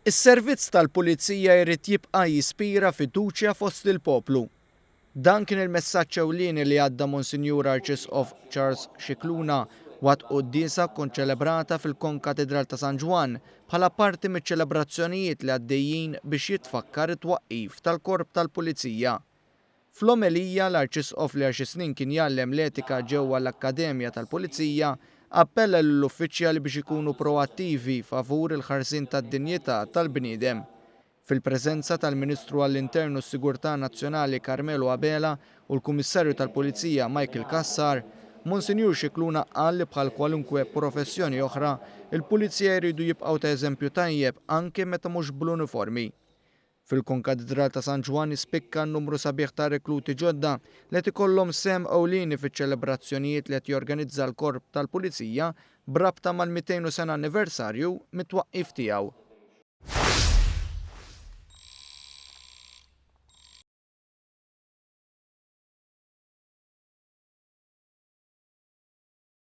Is-servizz tal-Pulizija jrid jibqa' jispira fiduċja fost il-poplu. Dan kien il-messaġġ ewlieni li għadda Monsinjur Arċisqof Charles Scicluna waqt qudiesa konċelebrata fil-Konkatedral ta' San Ġwan bħala parti miċ-ċelebrazzjonijiet li għaddejjin biex jitfakkar it-twaqqif tal-Korp tal-Pulizija. Fl-omelija l-Arċisqof li għal xi snin kien jgħallem l-etika ġewwa l-Akkademja tal-Pulizija appella lill-uffiċjali biex ikunu proattivi favur il-ħarsien tad-dinjità tal-bniedem. Fil-preżenza tal-Ministru għall-Internu s-Sigurtà Nazzjonali Carmelo Abela u l-Kummissarju tal-Pulizija Michael Kassar, Monsinjur Scicluna qal li bħal kwalunkwe professjoni oħra, il-Pulizija jridu jibqgħu ta' eżempju tajjeb anke meta mhux bl-uniformi. Fil-Konkatedral ta' San Ġwan ispikka n-numru sabiħ ta' rekluti ġodda li qed ikollhom sem ewlieni fiċ-ċelebrazzjonijiet li qed jorganizza l-Korp tal-Pulizija brabta mal-200 sena anniversarju mit-twaqqif tiegħu.